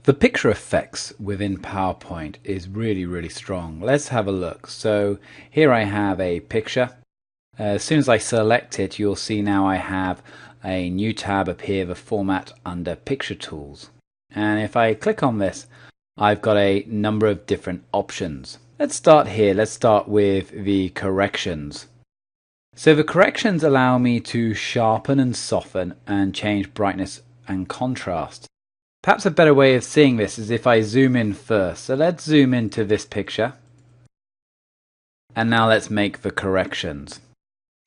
The picture effects within PowerPoint is really strong. Let's have a look. So here I have a picture. As soon as I select it, you'll see now I have a new tab appear, the format under picture tools. And if I click on this, I've got a number of different options. Let's start here. Let's start with the corrections. So the corrections allow me to sharpen and soften and change brightness and contrast. Perhaps a better way of seeing this is if I zoom in first. So let's zoom into this picture. And now let's make the corrections.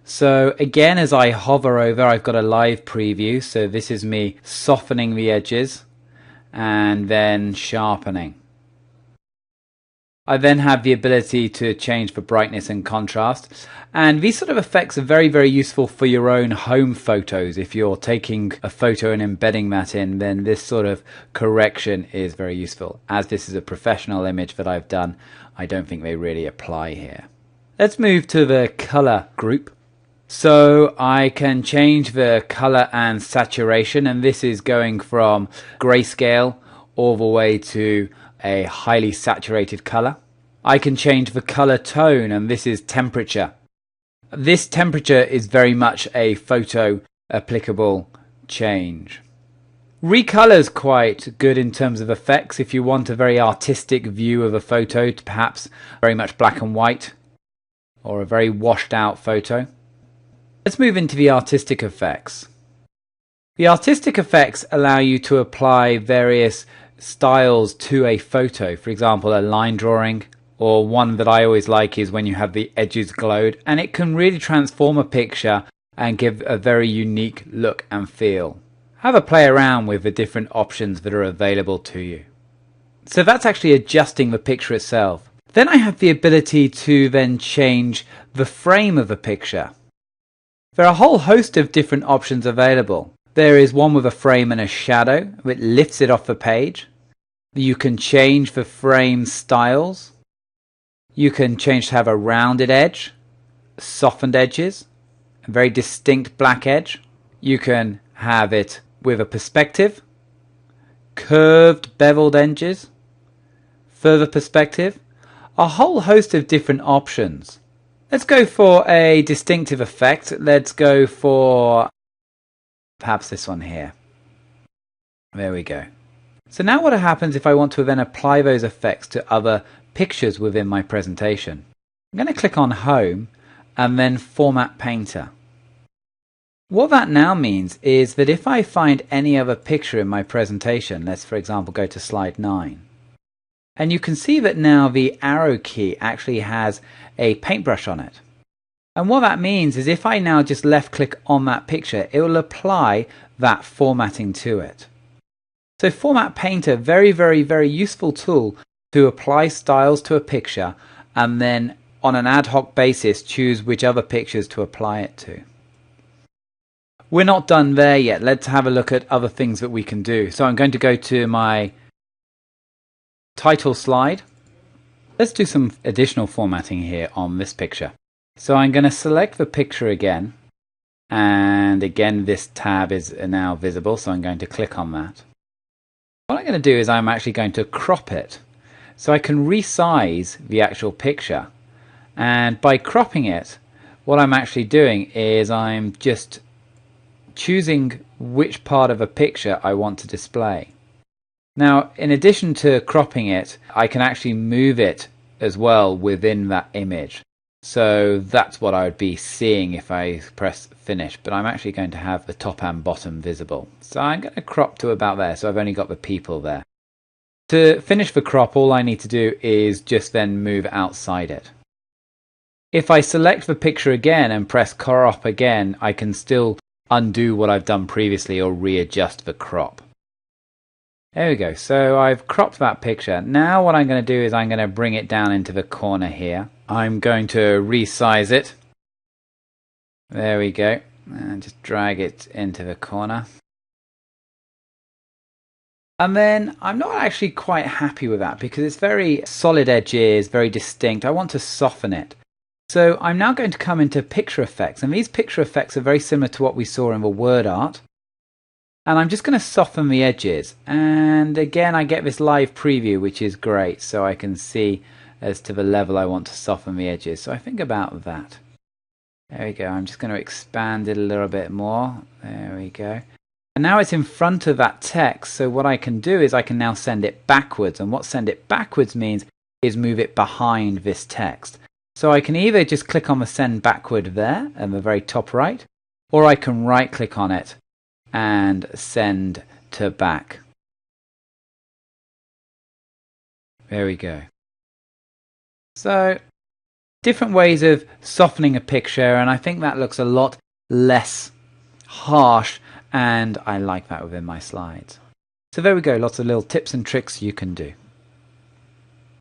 So again, as I hover over, I've got a live preview. So this is me softening the edges and then sharpening. I then have the ability to change the brightness and contrast. And these sort of effects are very useful for your own home photos. If you're taking a photo and embedding that in, then this sort of correction is very useful. As this is a professional image that I've done, I don't think they really apply here. Let's move to the color group. So I can change the color and saturation, and this is going from grayscale all the way to a highly saturated color. I can change the color tone, and this is temperature. This temperature is very much a photo applicable change. Recolor is quite good in terms of effects if you want a very artistic view of a photo, perhaps very much black and white or a very washed out photo. Let's move into the artistic effects. The artistic effects allow you to apply various styles to a photo. For example, a line drawing, or one that I always like is when you have the edges glowed, and it can really transform a picture and give a very unique look and feel. Have a play around with the different options that are available to you. So that's actually adjusting the picture itself. Then I have the ability to then change the frame of a picture. There are a whole host of different options available. There is one with a frame and a shadow, which lifts it off the page. You can change the frame styles. You can change to have a rounded edge, softened edges, a very distinct black edge. You can have it with a perspective, curved beveled edges, further perspective, a whole host of different options. Let's go for a distinctive effect. Let's go for perhaps this one here. There we go. So now what happens if I want to then apply those effects to other pictures within my presentation? I'm going to click on Home and then Format Painter. What that now means is that if I find any other picture in my presentation, let's for example go to slide 9, and you can see that now the arrow key actually has a paintbrush on it. And what that means is if I now just left click on that picture, it will apply that formatting to it. So Format Painter, very useful tool to apply styles to a picture and then on an ad hoc basis choose which other pictures to apply it to. We're not done there yet. Let's have a look at other things that we can do. So I'm going to go to my title slide. Let's do some additional formatting here on this picture. So I'm going to select the picture again, and again this tab is now visible, so I'm going to click on that. What I'm going to do is I'm actually going to crop it so I can resize the actual picture, and by cropping it what I'm actually doing is I'm just choosing which part of a picture I want to display. Now in addition to cropping it, I can actually move it as well within that image. So that's what I would be seeing if I press finish, but I'm actually going to have the top and bottom visible. So I'm going to crop to about there, so I've only got the people there. To finish the crop, all I need to do is just then move outside it. If I select the picture again and press crop again, I can still undo what I've done previously or readjust the crop. There we go, so I've cropped that picture. Now what I'm going to do is I'm going to bring it down into the corner here. I'm going to resize it. There we go, and just drag it into the corner. And then I'm not actually quite happy with that because it's very solid edges, very distinct. I want to soften it. So I'm now going to come into picture effects, and these picture effects are very similar to what we saw in the word art. And I'm just going to soften the edges. And again, I get this live preview, which is great, so I can see as to the level I want to soften the edges. So I think about that. There we go. I'm just going to expand it a little bit more. There we go. And now it's in front of that text. So what I can do is I can now send it backwards. And what send it backwards means is move it behind this text. So I can either just click on the send backward there at the very top right, or I can right click on it and send to back. There we go. So different ways of softening a picture, and I think that looks a lot less harsh, and I like that within my slides. So there we go, lots of little tips and tricks you can do.